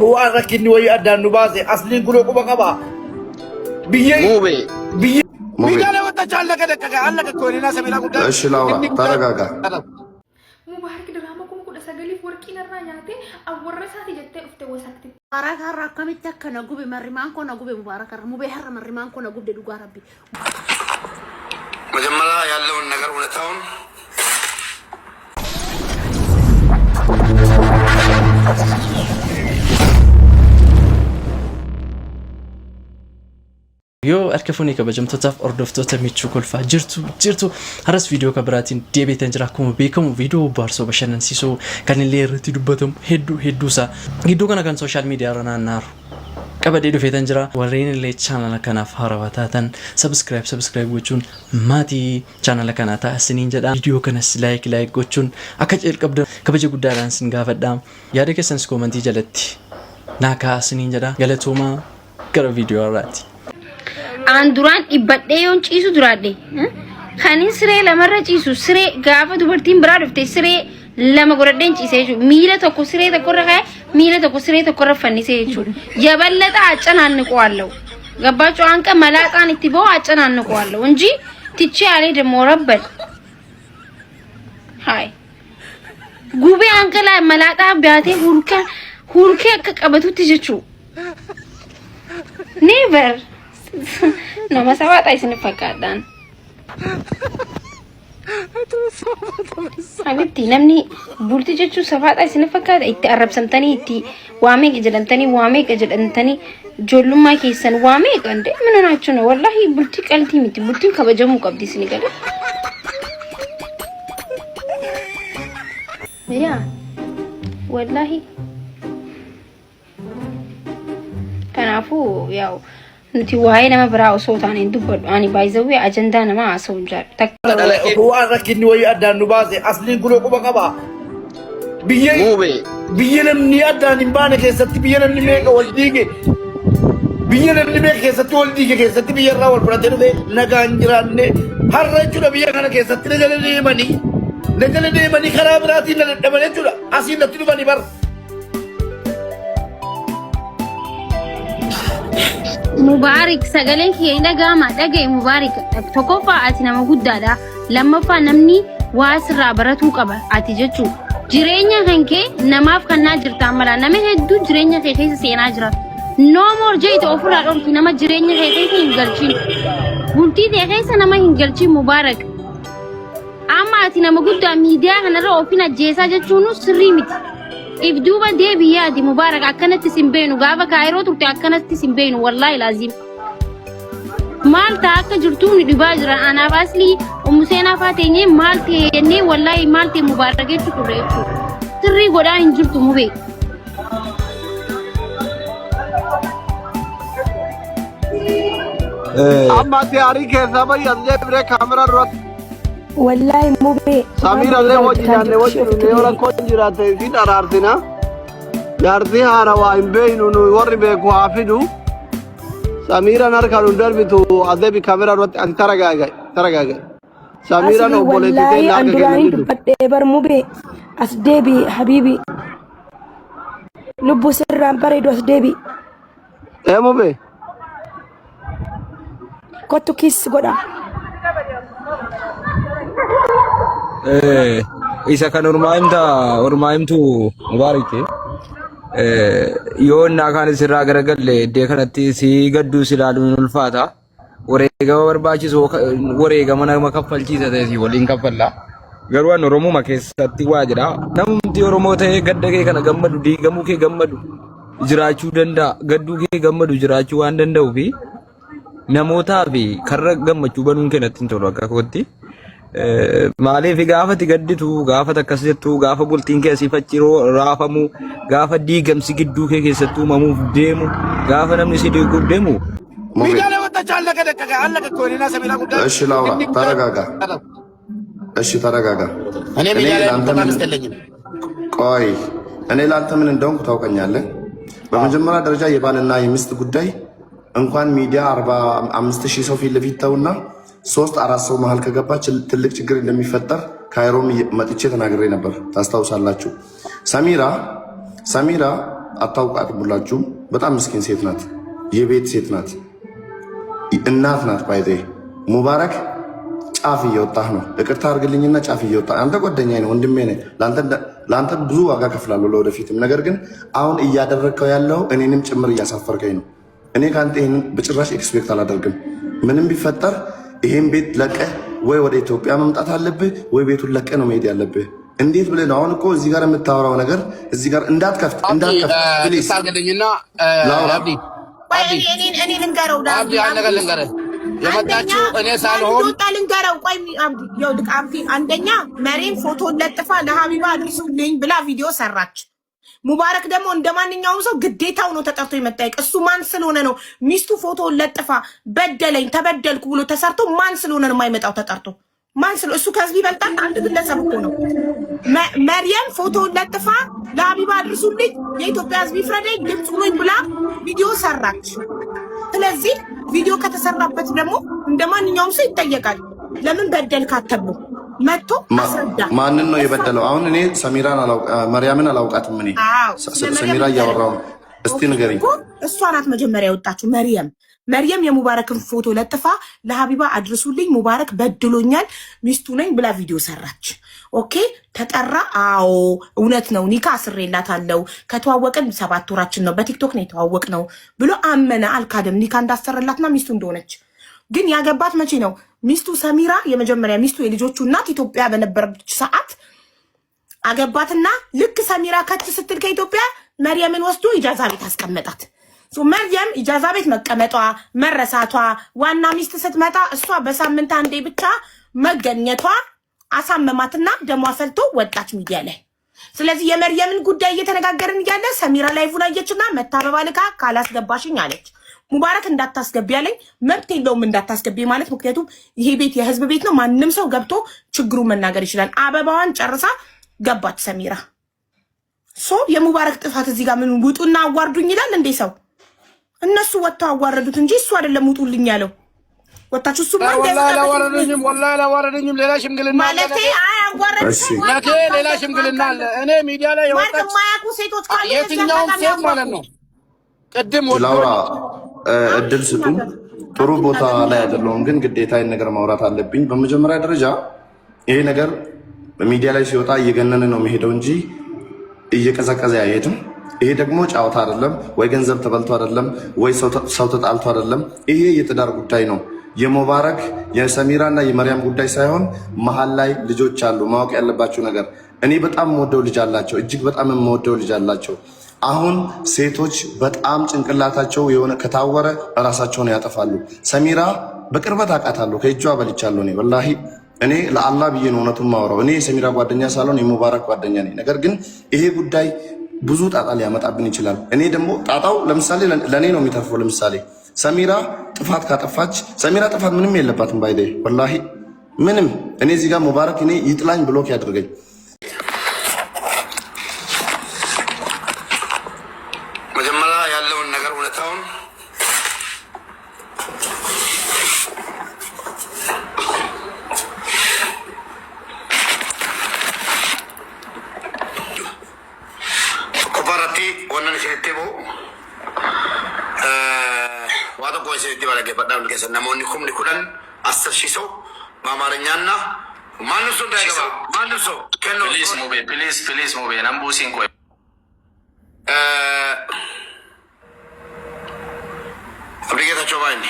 هو أركني ويأدان نبازي أصلين كله كبا بيه بيه بيه وتجعل لك على كوني ناس من أقول إيش لاورا ترى مبارك درامكم كل سجلي فوركين الرجعتي أو ورثاتي جتة أفتى وسكتي مبارك الرقم تك نجوب مريمان كون نجوب مبارك مبهر مريمان كون نجوب دلوقا ربي مجملا يالله النجار ولا تاون يو أركفوني كبجم تطاف أردفتو تميتشو كل جرتو هرس فيديو كبراتين ديبي تنجراكم بيكم فيديو بارسو بشان نسيسو كان اللي رتي دبتم هدو سا جدو كان سوشيال ميديا رنا النار كبدي دو في تنجرا ورين اللي channel كنا فهرواتاتن سبسكرايب وجون ماتي channel كنا تاسنين جدا فيديو كنا لايك وجون أكجر كبجي قدران سنغافدام يادك سنس كومنتي جلتي ناكا سنين جدا جلتوما كرا فيديو راتي Anduran ibaddeyon ciisu duraadde kanin siree lamarra ciisu siree gaafa dubartiin biraa dhufte siree lama godhadheen ciisee jechuudha miila tokko siree tokkorra kaa'e miila tokko siree tokkorra fannisee jechuudha jaballata accananniqu አለው ገባችሁ አንቀ መላጣን ይትበው accananniqu አለው እንጂ ትቼ ያለ ደሞ ረበል ሃይ ጉቤ አንቀ ላይ መላጣ ቢያቴ ሁርከ ከቀበቱት ይጀቹ ኔቨር no ma sabata isini fakkadan abitti namni bulti jechu sabata isini fakkada itti arabsamtani itti waame jedantani jollumma keessan waame qande minanachu no wallahi bulti qalti miti bulti kabajamu qabdi isini gala ya wallahi kanafu yaw نتي واي نما برا صوتان يدبر اني بايزوي اجندا نما اسوجار هو أركني ويأدان نبازي أصلين كله كبا بيه نمني أدان نبانة كيستي بيه نمني ميكا والديكي بيه نمني ميكا كيستي والديكي كيستي بيه راول برادر دي نغانجران هر رجل بيه كان كيستي نجل ديماني خراب راتي نمني جولا أسين نتلو باني بار مبارك سجلين كي إذا قام دقي مبارك تكوفا أتنا موجود دا لما فنمني واسر براتو كبا أتيجتشو جرينيا هنكي نماف كنا جرت عملا نمه هدو جرينيا كي سينا جرا no more جاي توفر أقول كي نما جرينيا كي هنجلشين بنتي ده كي نما هنجلشين مبارك أما أتنا موجود دا ميديا هنرا أوفينا جيسا جتشونو سريمت if duba de biya di mubarak akanat simbenu gaba kairo turte akanat simbenu wallahi lazim malta akka jirtuni dibajra ana basli umusena fatenye malte ne wallahi malte mubarak etu kuretu sirri goda injurtu mube amma tayari ke sabai anje bre camera rot والله مو بي سمير الله وجهنا ne wala ko jirate din arartina yardi hara wa imbeinu no worri be ko hafidu samira narkanu darbitu adebi camera rot taragaga samira no boleti te na andurani dubatte bar mu be asdebi habibi lubbu sirran barido asdebi mu be kotu kiss goda isa kan urmaimtu mubarak yoonna kan sirra garagalle de kanatti si gaddu silalun ulfata wareega barbaachisu wareega mana makaffalchiisa ta'e si waliin kaffalla garuu an oromuma keessatti waa jira namni oromoo ta'e gadda kee kana gammadu diigamuu kee gammadu jiraachuu danda'a gadduu kee gammadu jiraachuu waan danda'u fi namootaa fi karra gammachuu banuun kennatti hin tolu akka kootti maaliif gaafati gadditu gaafata akkas jettu gaafa bultiin kee siifachiroo raafamu gaafa diigamsi gidduu kee keessattuu mamuuf deemu gaafa namni si diiguuf deemu እሺ ላውራ ተረጋጋ ቆይ እኔ ላንተ ምን እንደሆንኩ ታውቀኛለህ በመጀመሪያ ደረጃ የባልና የሚስት ጉዳይ እንኳን ሚዲያ 45000 ሰው ፊት ለፊት ተውና 3-4 ሰው መሃል ከገባች ትልቅ ችግር እንደሚፈጠር ካይሮም መጥቼ ተናግሬ ነበር ታስታውሳላችሁ ሰሚራ አታውቃት ብላችሁም በጣም ምስኪን ሴት ናት። የቤት ሴት ናት። እናት ናት። ባይዘ ሙባረክ ጫፍ እየወጣህ ነው። ይቅርታ አድርግልኝና ጫፍ እየወጣህ አንተ ጓደኛዬ ነው፣ ወንድሜ ነህ። ለአንተ ብዙ ዋጋ ከፍላለሁ ለወደፊትም። ነገር ግን አሁን እያደረግከው ያለው እኔንም ጭምር እያሳፈርከኝ ነው። እኔ ከአንተ ይህንን በጭራሽ ኤክስፔክት አላደርግም። ምንም ቢፈጠር ይሄን ቤት ለቀህ ወይ ወደ ኢትዮጵያ መምጣት አለብህ ወይ ቤቱን ለቀህ ነው መሄድ ያለብህ። እንዴት ብለህ ነው አሁን? እኮ እዚህ ጋር የምታወራው ነገር እዚህ ጋር እንዳትከፍት ፕሊዝ። እኔ ልንገረው የመጣችው እኔ ሳልሆን ልንገረው። ቆይ አንደኛ መሬም ፎቶ ለጥፋ ለሀቢባ አድርሱልኝ ብላ ቪዲዮ ሰራች። ሙባረክ ደግሞ እንደ ማንኛውም ሰው ግዴታው ነው ተጠርቶ የመጠየቅ። እሱ ማን ስለሆነ ነው ሚስቱ ፎቶ ለጥፋ በደለኝ ተበደልኩ ብሎ ተሰርቶ ማን ስለሆነ ነው የማይመጣው ተጠርቶ? ማን ስለ እሱ ከህዝብ ይበልጣል? አንድ ግለሰብ እኮ ነው። መርየም ፎቶ ለጥፋ ለሀቢባ አድርሱልኝ የኢትዮጵያ ህዝብ ይፍረደኝ ድምፅ ሁኑኝ ብላ ቪዲዮ ሰራች። ስለዚህ ቪዲዮ ከተሰራበት ደግሞ እንደ ማንኛውም ሰው ይጠየቃል። ለምን በደልካት ተብሎ መጥቶ አስረዳ። ማንን ነው የበደለው? አሁን እኔ መርያምን አላውቃትም። እኔ ሰሚራ እያወራሁ ነው። እስቲ ንገሪኝ። እሷ ናት መጀመሪያ የወጣችው መርየም የሙባረክን ፎቶ ለጥፋ ለሀቢባ አድርሱልኝ ሙባረክ በድሎኛል ሚስቱ ነኝ ብላ ቪዲዮ ሰራች። ኦኬ ተጠራ። አዎ እውነት ነው ኒካ አስሬላታለሁ ከተዋወቅን 7 ወራችን ነው በቲክቶክ ነው የተዋወቅነው ብሎ አመነ። አልካደም። ኒካ እንዳሰረላትና ሚስቱ እንደሆነች ግን ያገባት መቼ ነው? ሚስቱ ሰሚራ የመጀመሪያ ሚስቱ የልጆቹ እናት ኢትዮጵያ በነበረች ሰዓት አገባትና ልክ ሰሚራ ከች ስትል ከኢትዮጵያ መርየምን ወስዶ ኢጃዛ ቤት አስቀመጣት። መርየም ኢጃዛ ቤት መቀመጧ መረሳቷ ዋና ሚስት ስትመጣ እሷ በሳምንት አንዴ ብቻ መገኘቷ አሳመማትና ደሟ ፈልቶ ወጣች ሚዲያ ላይ። ስለዚህ የመርየምን ጉዳይ እየተነጋገርን እያለ ሰሚራ ላይቭን አየችና መታበባ ልካ ካላስገባሽኝ አለች። ሙባረክ እንዳታስገቢ ያለኝ መብት የለውም እንዳታስገቢ ማለት፣ ምክንያቱም ይሄ ቤት የህዝብ ቤት ነው። ማንም ሰው ገብቶ ችግሩ መናገር ይችላል። አበባዋን ጨርሳ ገባች ሰሚራ። የሙባረክ ጥፋት እዚህ ጋር ምን ውጡና አዋርዱኝ ይላል እንዴ ሰው? እነሱ ወጥተው አዋረዱት እንጂ እሱ አይደለም ውጡልኝ ያለው። ወጣችሁ እሱ ወላሂ አላዋረደኝም። ሌላ ሽምግልና ማለት ሌላ ሽምግልና አለ። እኔ ሚዲያ ላይ የወጣች ሴቶች የትኛውም ሴት ማለት ነው። ቅድም ላውራ እድል ስጡኝ። ጥሩ ቦታ ላይ አይደለሁም፣ ግን ግዴታ ይህን ነገር ማውራት አለብኝ። በመጀመሪያ ደረጃ ይሄ ነገር በሚዲያ ላይ ሲወጣ እየገነነ ነው የሚሄደው እንጂ እየቀዘቀዘ አይሄድም። ይሄ ደግሞ ጫወታ አይደለም፣ ወይ ገንዘብ ተበልቶ አይደለም፣ ወይ ሰው ተጣልቶ አይደለም። ይሄ የትዳር ጉዳይ ነው። የሙባረክ የሰሚራና የመርያም ጉዳይ ሳይሆን መሀል ላይ ልጆች አሉ። ማወቅ ያለባቸው ነገር እኔ በጣም የምወደው ልጅ አላቸው፣ እጅግ በጣም የምወደው ልጅ አላቸው። አሁን ሴቶች በጣም ጭንቅላታቸው የሆነ ከታወረ ራሳቸውን ያጠፋሉ። ሰሚራ በቅርበት አውቃታለሁ፣ ከእጇ በልቻለሁ። እኔ ወላሂ እኔ ለአላህ ብዬ ነው እውነቱን ማወራው። እኔ የሰሚራ ጓደኛ ሳልሆን የሙባረክ ጓደኛ ነኝ። ነገር ግን ይሄ ጉዳይ ብዙ ጣጣ ሊያመጣብን ይችላል። እኔ ደግሞ ጣጣው ለምሳሌ ለእኔ ነው የሚተርፈው። ለምሳሌ ሰሚራ ጥፋት ካጠፋች ሰሚራ ጥፋት ምንም የለባትም። ባይደ ወላሂ ምንም። እኔ እዚህ ጋር ሙባረክ እኔ ይጥላኝ ብሎክ ያድርገኝ። መጀመሪያ ያለውን ነገር እውነታውን ኮፓራቲ ወነን ሲቴቦ ዋቶ ቆይሴ ዲባለገ በጣም ልከሰና ሞኒ ኩምኒ ኩዳን 10,000 ሰው በአማርኛና ማንም ሰው እንዳይገባ ማንም ሰው ከኖ ፕሊዝ ሙቤ ናምቡሲን ቆይ አብሪጌታቸው ባይኒ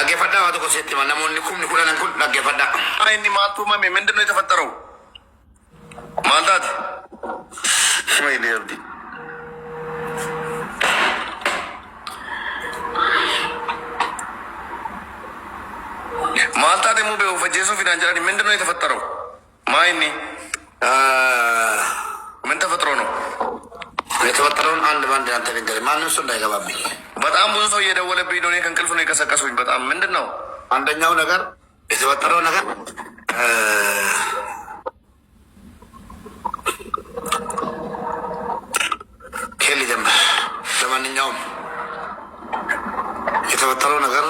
አገፈዳ ዋቶ ቆይሴ ዲባለገ ሞኒ ኩምኒ ኩዳን እንኩል አገፈዳ አይኒ ማቱ ማሜ ምንድነው የተፈጠረው? ማልታት ወይ ዲርዲ ማልታ ደግሞ በፈጀሱ ፊናንጀራ ምንድነው የተፈጠረው? ማይኒ ምን ተፈጥሮ ነው የተፈጠረውን? አንድ ባንድ አንተ ነገር ማንም ሰው እንዳይገባብኝ በጣም ብዙ ሰው እየደወለብኝ ነው። እኔ ከእንቅልፍ ነው የቀሰቀሱኝ። በጣም ምንድነው አንደኛው ነገር የተፈጠረው ነገር ከሊ ጀምር። ለማንኛውም የተፈጠረው ነገር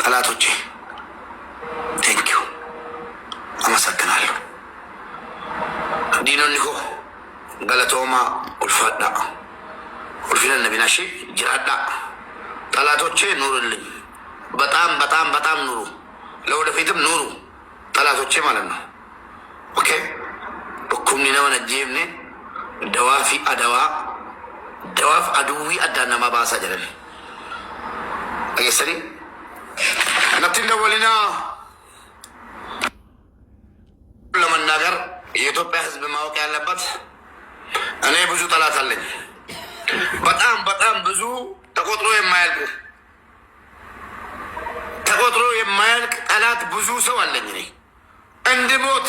ጠላቶቼ እሺ ጅራዳ ጠላቶቼ ኑሩልኝ። በጣም በጣም በጣም ኑሩ። ለወደፊትም ኑሩ ጠላቶቼ ማለት ነው። ኦኬ በኩምኒ ነው ነጂምኔ ደዋፊ አደዋ ደዋፍ አድዊ አዳናማ ባሳ ጀረን አየሰሪ ነጥንደ ወሊና ለመናገር የኢትዮጵያ ሕዝብ ማወቅ ያለበት እኔ ብዙ ጠላት አለኝ። በጣም በጣም ብዙ ተቆጥሮ የማያልቅ ጠላት ብዙ ሰው አለኝ። እኔ እንድሞት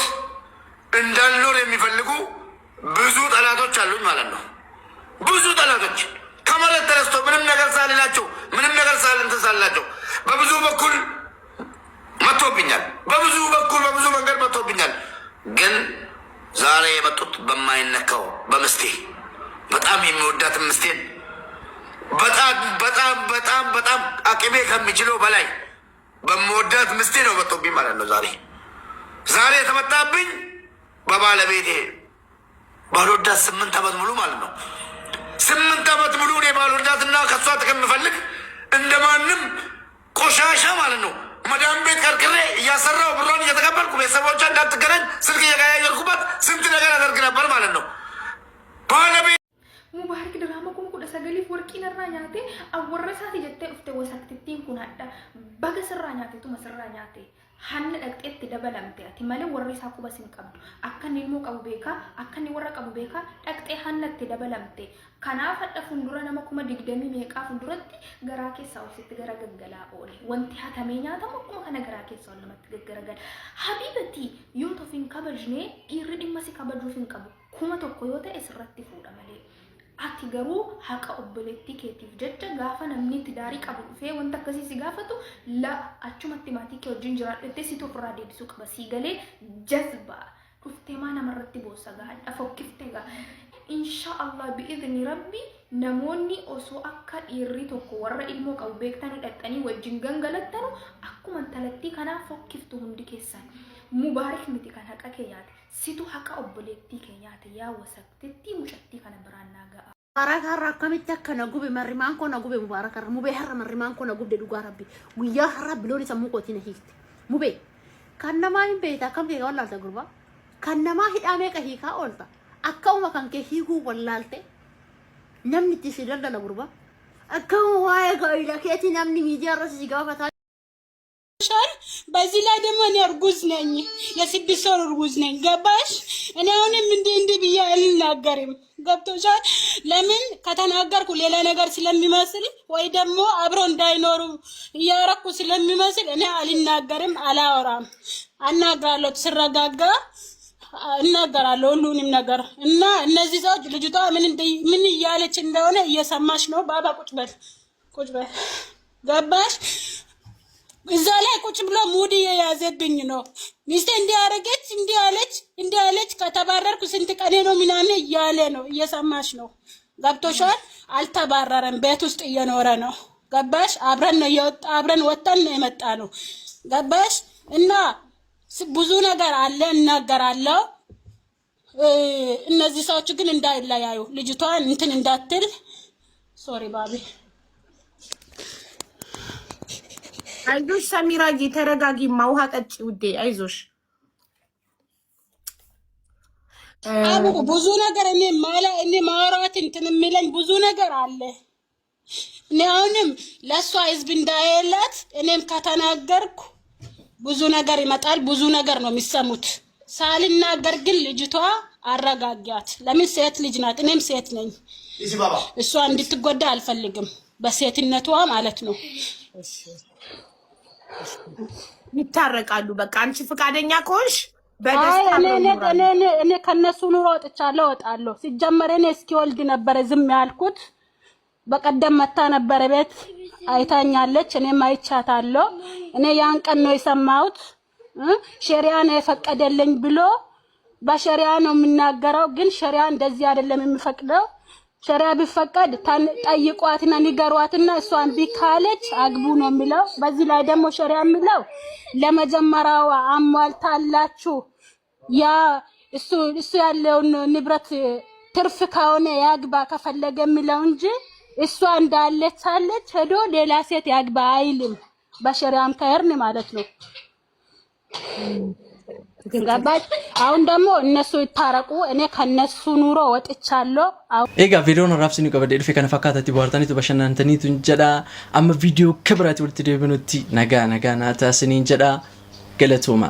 እንዳልኖር የሚፈልጉ ብዙ ጠላቶች አሉኝ ማለት ነው። ብዙ ጠላቶች ከመሬት ተነስቶ ምንም ነገር ሳልላቸው ምንም ነገር ሳልላቸው በብዙ በኩል መጥቶብኛል። በብዙ በኩል በብዙ መንገድ መጥቶብኛል። ግን ዛሬ የመጡት በማይነካው በምስቴ በጣም የሚወዳት ምስቴን በጣም በጣም በጣም በጣም አቅሜ ከሚችለው በላይ በምወዳት ምስቴ ነው መጥቶብኝ ማለት ነው። ዛሬ የተመጣብኝ በባለቤቴ ባልወዳት 8 ዓመት ሙሉ ማለት ነው። 8 ዓመት ሙሉ እኔ ባልወዳትና ከሷ ጥቅም የምፈልግ እንደማንም ቆሻሻ ማለት ነው። መዳም ቤት ቀርቅሬ እያሰራው ብሯን እየተቀበልኩ ቤተሰቦቿ እንዳትገናኝ ስልክ እየቀያየርኩበት ስንት ነገር አደርግ ነበር ማለት ነው። ባለቤት ሙባረክ ድራማ kun kudha sagaliif warqii narraa nyaate awwarra isaati jettee dhufte wasaktittiin kun hadha baga sirraa nyaate tuma sirraa nyaate hanna dhaqxeetti dabalamte ati malee warri isaa quba sin qabdu akka inni ilmoo qabu beekaa akka inni warra qabu beekaa dhaqxee hannatti dabalamte kanaaf hadha fundura nama 20 meeqaa funduratti garaa keessaa wasitti gara gaggalaa oole wanti hatamee nyaatamu akkuma kana garaa keessaa ol namatti gaggaragala habibati yoo tofin kabajnee dhiirri dhimma si kabajuuf hin qabu kuma tokko yoo ta'e sirratti fuudha malee ati garuu haqa obboleettii keetiif jecha gaafa namni itti daarii qabu dhufee wanta akkasii si gaafatu la achumatti maatii kee wajjin jiraadhattee si ofirraa deebisuu qaba sii galee jazba dhuftee maa namarratti boossa gaadha fokkiftee gaa insha Allah bi'izni rabbi namoonni osoo akka dhiirri tokko warra ilmoo qabu beektan hidhattanii wajjin gangalattanu akkuma talattii kanaa fokkiftu hundi keessan mubaarak miti kan haqa kee nyaate situ haqa obboleettii kee nyaate yaa wasaktetti mucattii kana biraan naagaa Mubarak har'a akkamitti akka na gube marrimaan koo na gube Mubarak har'a mubee har'a marrimaan koo na gubde dhugaa rabbi guyyaa har'a biloon sammuu kootii na hiikte mubee kan namaa hin beekta akkam kee wallaalta gurbaa kan namaa hidhaa meeqa hiikaa oolta akkuma kan kee hiikuu wallaalte namni itti si daldala gurbaa akkuma waa'ee gaa'ila keetii namni miidiyaa irra si gaafataa በዚህ ላይ ደግሞ እኔ እርጉዝ ነኝ፣ የ6 ወር እርጉዝ ነኝ። ገባሽ? እኔ አሁንም እንዲህ ብዬ አልናገርም። ገብቶሻል? ለምን ከተናገርኩ ሌላ ነገር ስለሚመስል ወይ ደግሞ አብሮ እንዳይኖሩ እያረኩ ስለሚመስል እኔ አልናገርም፣ አላወራም። አናግራለሁ፣ ስረጋጋ እናገራለሁ ሁሉንም ነገር እና እነዚህ ሰዎች ልጅቷ ምን እያለች እንደሆነ እየሰማሽ ነው። ባባ ቁጭ በል ገባሽ? እዛ ላይ ቁጭ ብሎ ሙድ የያዘብኝ ነው። ሚስቴ እንዲህ አለች ከተባረርኩ ስንት ቀኔ ነው ምናምን እያለ ነው። እየሰማሽ ነው። ገብቶሻል? አልተባረረም፣ ቤት ውስጥ እየኖረ ነው። ገባሽ? አብረን ወጣን ነው የመጣ ነው። ገባሽ? እና ብዙ ነገር አለ እናገራለሁ። እነዚህ ሰዎች ግን እንዳይለያዩ ልጅቷን እንትን እንዳትል። ሶሪ ባቢ አይዞሽ ሰሚራዬ ተረጋጊ፣ ውሃ ጠጪ ውዴ፣ አይዞሽ። አቡ ብዙ ነገር እኔ ማውራት እንትን የሚለኝ ብዙ ነገር አለ። እኔ አሁንም ለሷ ህዝብ እንዳይላት እኔም ከተናገርኩ ብዙ ነገር ይመጣል፣ ብዙ ነገር ነው የሚሰሙት። ሳልናገር ግን ልጅቷ አረጋጋት። ለምን ሴት ልጅ ናት፣ እኔም ሴት ነኝ። እሷ እንድትጎዳ አልፈልግም፣ በሴትነቷ ማለት ነው። ይታረቃሉ። በቃ አንቺ ፈቃደኛ ከሆንሽ በደስታ እኔ ከነሱ ኑሮ እወጣለሁ። ሲጀመር እኔ እስኪወልድ ነበር ዝም ያልኩት። በቀደም መታ ነበር ቤት አይታኛለች፣ እኔም አይቻታለሁ። እኔ ያን ቀን ነው የሰማሁት። ሸሪዓ ነው የፈቀደልኝ ብሎ በሸሪዓ ነው የምናገረው፣ ግን ሸሪዓ እንደዚህ አይደለም የሚፈቅደው። ሸሪዓ ቢፈቀድ ጠይቋትና ንገሯትና እሷን ቢካለች አግቡ ነው የሚለው። በዚህ ላይ ደግሞ ሸሪዓ የሚለው ለመጀመሪያው አሟልታላችሁ ያ እሱ ያለውን ንብረት ትርፍ ከሆነ ያግባ ከፈለገ የሚለው እንጂ እሷ እንዳለች አለች ሄዶ ሌላ ሴት ያግባ አይልም። በሸሪዓም ከሄርን ማለት ነው። ገባች? አሁን ደግሞ እነሱ ይታረቁ። እኔ ከነሱ ኑሮ ወጥቻለሁ። ኤጋ ቪዲዮን ራፍስኒ ቀበደ ድፌ ከነ ፈካታቲ ቦርታኒቱ በሸናንተኒቱ እንጀዳ አመ ቪዲዮ ክብራት ወልት ደብኑቲ ነጋ ናታ ስኒ እንጀዳ ገለቶማ